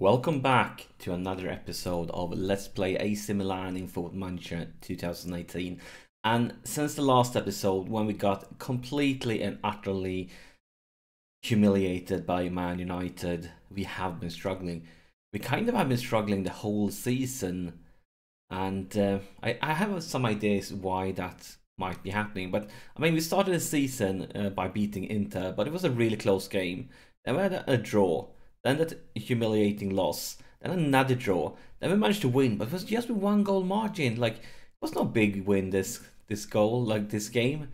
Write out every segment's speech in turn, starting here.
Welcome back to another episode of Let's Play AC Milan in Football Manager 2018. And since the last episode, when we got completely and utterly humiliated by Man United, we have been struggling. We kind of have been struggling the whole season, and I have some ideas why that might be happening. But I mean, we started the season by beating Inter, but it was a really close game. Then we had a draw. Then that humiliating loss, then another draw, then we managed to win, but it was just with 1 goal margin. Like, it was no big win, this goal, like this game.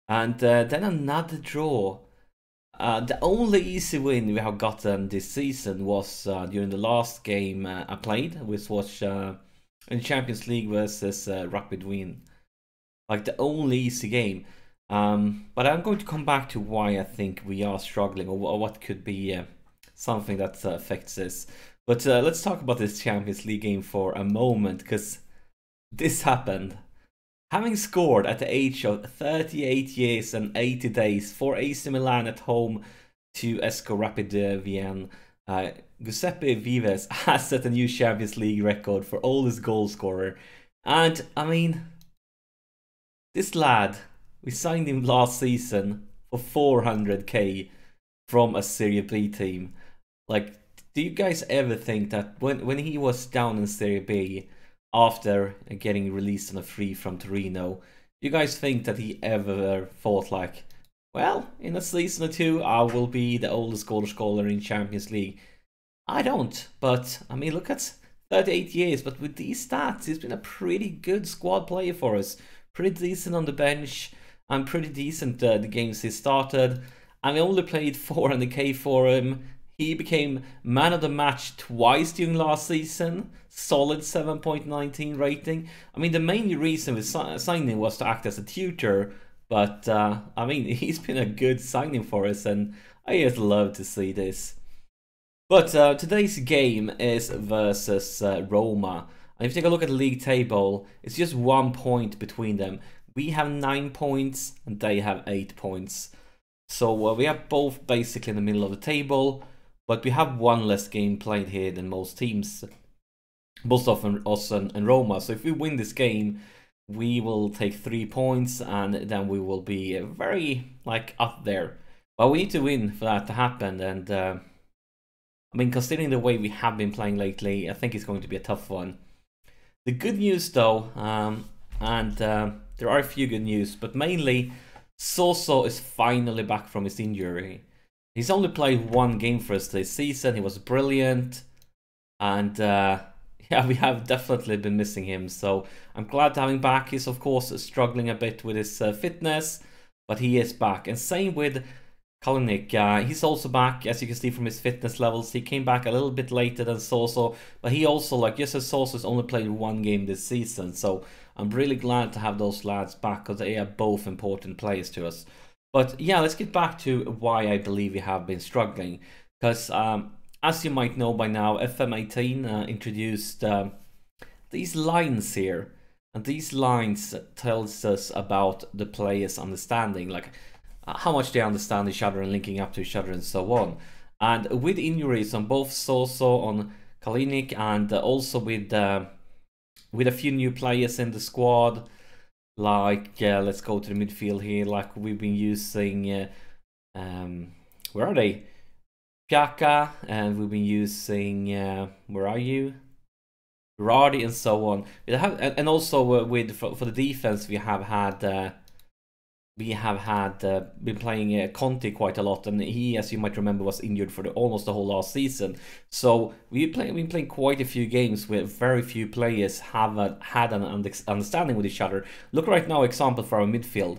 And then another draw. The only easy win we have gotten this season was during the last game I played, which was in Champions League versus Rapid Wien. Like, the only easy game. But I'm going to come back to why I think we are struggling, or what could be something that affects this. But let's talk about this Champions League game for a moment, because this happened. Having scored at the age of 38 years and 80 days for AC Milan at home to SK Rapid Wien, Giuseppe Vives has set a new Champions League record for oldest goal scorer. And I mean, this lad, we signed him last season for 400k from a Serie B team. Like, do you guys ever think that when he was down in Serie B after getting released on a free from Torino, you guys think that he ever thought like, well, in a season or two I will be the oldest goal scorer in Champions League? I don't, but I mean, look at 38 years, but with these stats, he's been a pretty good squad player for us. Pretty decent on the bench, and pretty decent the games he started. And we only played 400k for him. He became man of the match twice during last season. Solid 7.19 rating. I mean, the main reason we signed him was to act as a tutor. But, I mean, he's been a good signing for us, and I just love to see this. But today's game is versus Roma. And if you take a look at the league table, it's just 1 point between them. We have 9 points, and they have 8 points. So we are both basically in the middle of the table. But we have one less game played here than most teams, most often us and Roma. So if we win this game, we will take 3 points, and then we will be very like up there. But we need to win for that to happen. And I mean, considering the way we have been playing lately, I think it's going to be a tough one. The good news though, there are a few good news, but mainly Soso is finally back from his injury. He's only played 1 game for us this season. He was brilliant, and yeah, we have definitely been missing him. So I'm glad to have him back. He's of course struggling a bit with his fitness, but he is back. And same with Kalinic. He's also back, as you can see from his fitness levels. He came back a little bit later than Soso, but he also, like just as Soso's only played 1 game this season. So I'm really glad to have those lads back, because they are both important players to us. But yeah, let's get back to why I believe we have been struggling. Because as you might know by now, FM18 introduced these lines here. And these lines tells us about the players' understanding, like how much they understand each other and linking up to each other and so on. And with injuries on both Soso, on Kalinic, and also with a few new players in the squad, like let's go to the midfield here. Like we've been using where are they? Piaka, and we've been using where are you? Radi, and so on. We have, and also with for the defense, we have had been playing Conte quite a lot, and he, as you might remember, was injured for almost the whole last season. So we've been playing quite a few games where very few players have had an understanding with each other. Look right now, example for our midfield.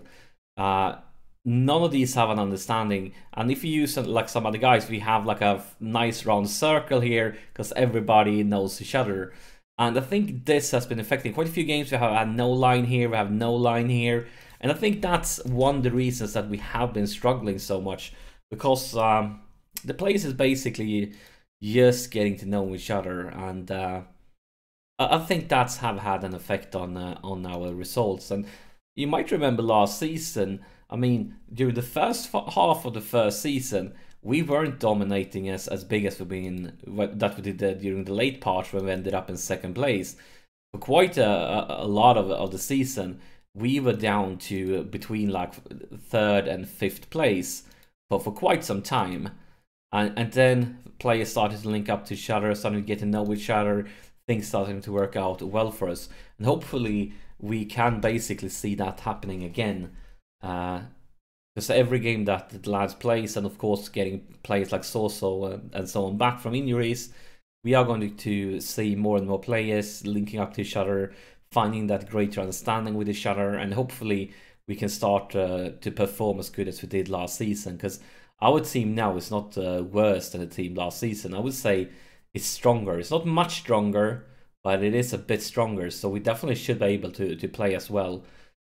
None of these have an understanding, and if you use like some other guys, we have like a nice round circle here because everybody knows each other. And I think this has been affecting quite a few games. We have had no line here, we have no line here. And I think that's one of the reasons that we have been struggling so much, because the players is basically just getting to know each other, and I think that's have had an effect on our results. And you might remember last season, I mean, during the first half of the first season, we weren't dominating as big as that we did during the late part when we ended up in second place. For quite a lot of the season, we were down to between like third and fifth place for quite some time. And then players started to link up to each other, started to get to know each other, things starting to work out well for us. And hopefully we can basically see that happening again. Because every game that the lads plays, and of course getting players like Soso and so on back from injuries, we are going to see more and more players linking up to each other, finding that greater understanding with each other, and hopefully we can start to perform as good as we did last season. Because our team now is not worse than the team last season. I would say it's stronger. It's not much stronger, but it is a bit stronger. So we definitely should be able to play as well.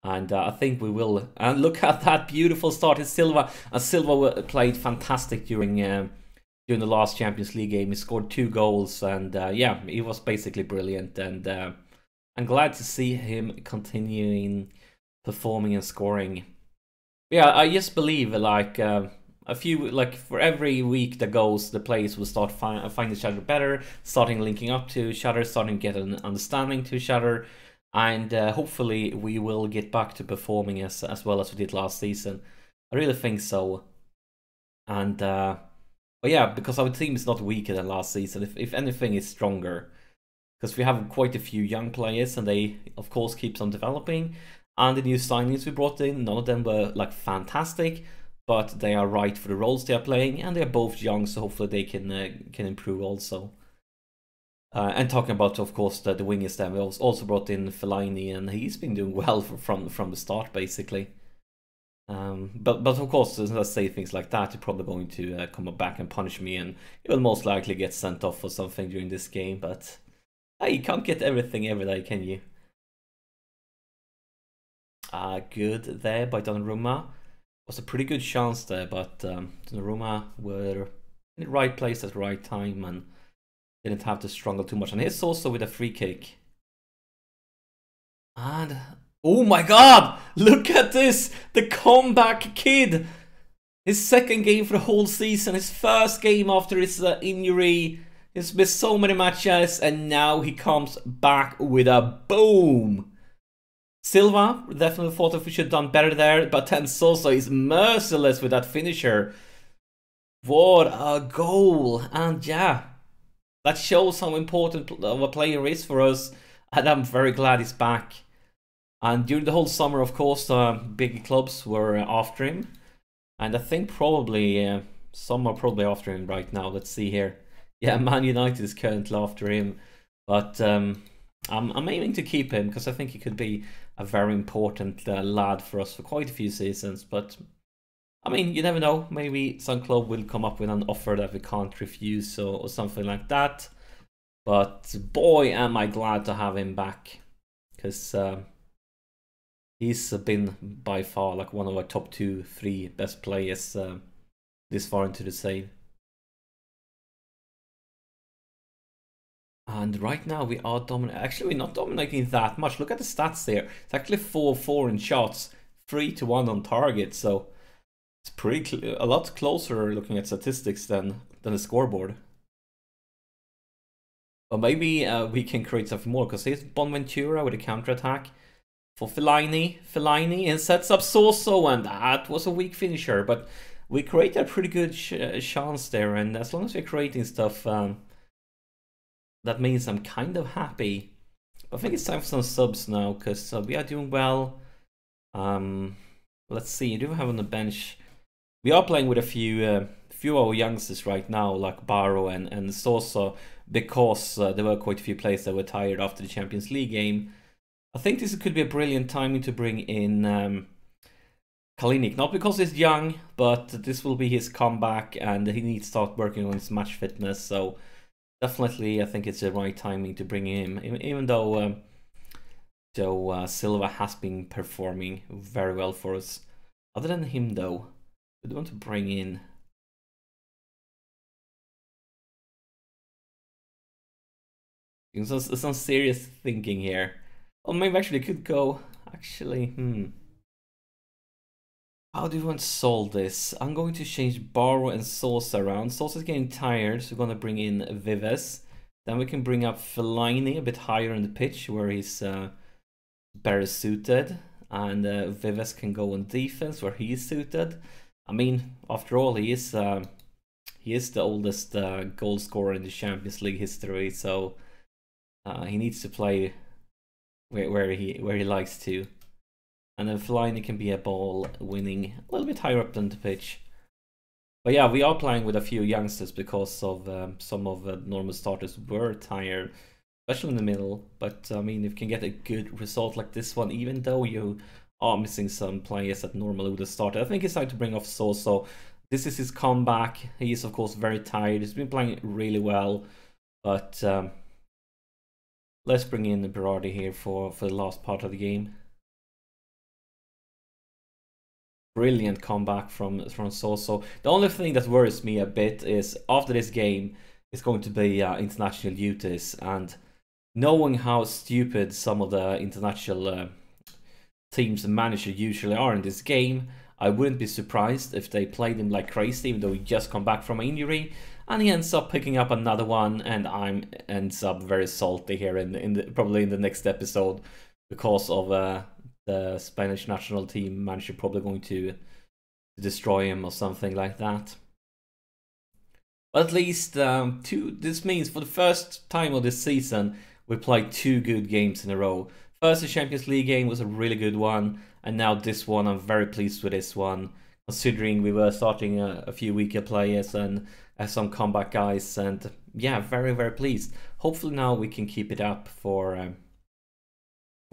And I think we will. And look at that beautiful start. It's Silva. And Silva played fantastic during the last Champions League game. He scored 2 goals. And yeah, he was basically brilliant. And I'm glad to see him continuing performing and scoring. Yeah, I just believe like for every week that goes, the players will start find each other better, starting linking up to each other, starting to get an understanding to each other, and hopefully we will get back to performing as well as we did last season. I really think so. And but yeah, because our team is not weaker than last season. If anything, it's stronger. Because we have quite a few young players, and they of course keeps on developing. And the new signings we brought in, none of them were like fantastic, but they are right for the roles they are playing, and they are both young, so hopefully they can improve also. And talking about, of course, the wingers, then we also brought in Fellaini, and he's been doing well from the start, basically. But of course, as I say things like that, you're probably going to come back and punish me, and you will most likely get sent off for something during this game. But hey, you can't get everything every day, can you? Good there by Donnarumma. Was a pretty good chance there, but Donnarumma were in the right place at the right time and didn't have to struggle too much. And here's also with a free kick. And oh my god! Look at this! The comeback kid! His second game for the whole season, his first game after his injury. He's missed so many matches, and now he comes back with a boom! Silva definitely thought that we should have done better there, but then Sosa is merciless with that finisher. What a goal! And yeah, that shows how important of a player is for us, and I'm very glad he's back. And during the whole summer, of course, big clubs were after him, and I think probably some are probably after him right now. Let's see here. Yeah, Man United is currently after him, but I'm aiming to keep him because I think he could be a very important lad for us for quite a few seasons. But I mean, you never know. Maybe some club will come up with an offer that we can't refuse or something like that. But boy, am I glad to have him back, because he's been by far like one of our top 2-3 best players this far into the save. And right now we are dominating. Actually, we're not dominating that much. Look at the stats there. It's actually 4-4 in shots, 3-1 on target. So it's pretty a lot closer looking at statistics than the scoreboard. But maybe we can create something more, because here's Bonaventura with a counter-attack for Fellaini and sets up Soso, and that was a weak finisher. But we created a pretty good chance there, and as long as we're creating stuff, that means I'm kind of happy. I think it's time for some subs now, because we are doing well. Let's see, do we have on the bench? We are playing with a few of our youngsters right now, like Barrow and Sosa, because there were quite a few players that were tired after the Champions League game. I think this could be a brilliant timing to bring in Kalinic. Not because he's young, but this will be his comeback, and he needs to start working on his match fitness. So definitely, I think it's the right timing to bring him, even though Silva has been performing very well for us. Other than him, though, we want to bring in some serious thinking here. Or maybe actually could go. Actually, How do you want to solve this? I'm going to change Borrow and Sosa around. Sosa's getting tired, so we're going to bring in Vives. Then we can bring up Fellaini a bit higher in the pitch, where he's better suited. And Vives can go on defense, where he is suited. I mean, after all, he is the oldest goal scorer in the Champions League history, so he needs to play where he likes to. And then Fellaini can be a ball winning a little bit higher up than the pitch. But yeah, we are playing with a few youngsters because of some of the normal starters were tired, especially in the middle. But I mean, if you can get a good result like this one, even though you are missing some players that normally would have started, I think it's time to bring off Soso. This is his comeback. He is, of course, very tired. He's been playing really well. But let's bring in Berardi here for the last part of the game. Brilliant comeback from Soso. The only thing that worries me a bit is after this game is going to be international duties, and knowing how stupid some of the international teams and managers usually are in this game, I wouldn't be surprised if they played him like crazy, even though he just come back from an injury, and he ends up picking up another one, and ends up very salty here probably in the next episode because of the Spanish national team manager probably going to destroy him or something like that. But at least this means for the first time of this season we played 2 good games in a row. First, the Champions League game was a really good one, and now this one, I'm very pleased with this one, considering we were starting a few weaker players and some comeback guys, and yeah, very, very pleased. Hopefully now we can keep it up for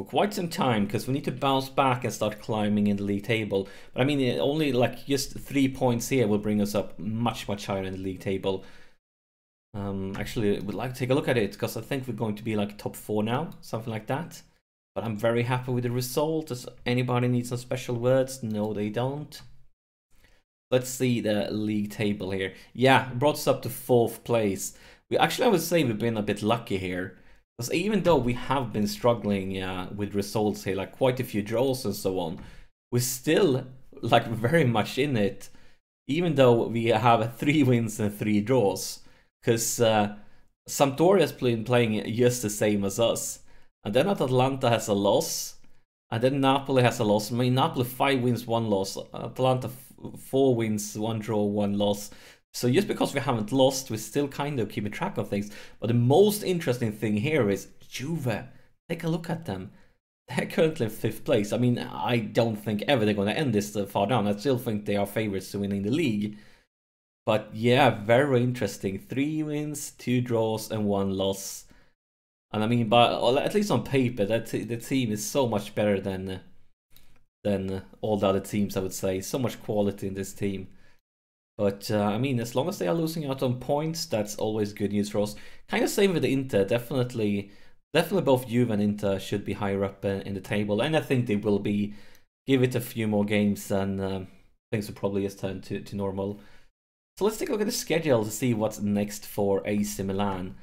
quite some time, because we need to bounce back and start climbing in the league table. But I mean, only like just 3 points here will bring us up much, much higher in the league table. Actually, would like to take a look at it, because I think we're going to be like top 4 now, something like that. But I'm very happy with the result. Does anybody need some special words? No, they don't. Let's see the league table here. Yeah, brought us up to 4th place. I would say we've been a bit lucky here. Because even though we have been struggling with results here, like quite a few draws and so on, we're still like very much in it, even though we have 3 wins and 3 draws. Because Sampdoria's been playing just the same as us. And then Atalanta has a loss. And then Napoli has a loss. I mean, Napoli 5 wins, 1 loss. Atalanta 4 wins, 1 draw, 1 loss. So just because we haven't lost, we're still kind of keeping track of things. But the most interesting thing here is Juve. Take a look at them. They're currently in 5th place. I mean, I don't think ever they're going to end this far down. I still think they are favorites to winning the league. But yeah, very interesting. 3 wins, 2 draws, and 1 loss. And I mean, at least on paper, the team is so much better than all the other teams, I would say. So much quality in this team. But I mean, as long as they are losing out on points, that's always good news for us. Kind of same with Inter. Definitely both Juve and Inter should be higher up in the table, and I think they will be. Give it a few more games, and things will probably just turn to normal. So let's take a look at the schedule to see what's next for AC Milan.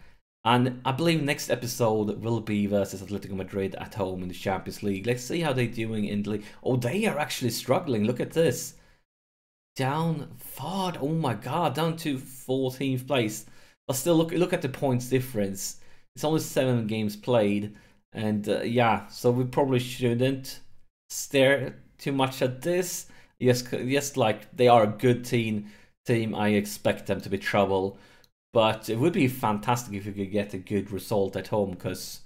And I believe next episode will be versus Atletico Madrid at home in the Champions League. Let's see how they're doing in the league. Oh, they are actually struggling. Look at this. Down far, oh my god, down to 14th place. But still, look at the points difference. It's only 7 games played, and yeah, so we probably shouldn't stare too much at this. Yes, like they are a good team. I expect them to be trouble, but it would be fantastic if we could get a good result at home, because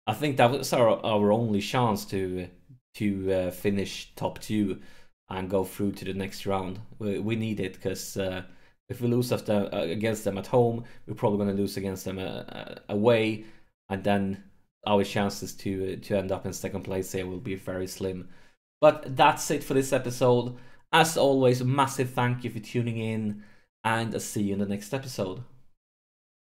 I think that was our only chance to finish top 2. And go through to the next round. We need it, because if we lose against them at home, we're probably going to lose against them away, and then our chances to end up in 2nd place here will be very slim. But that's it for this episode. As always, massive thank you for tuning in, and I'll see you in the next episode.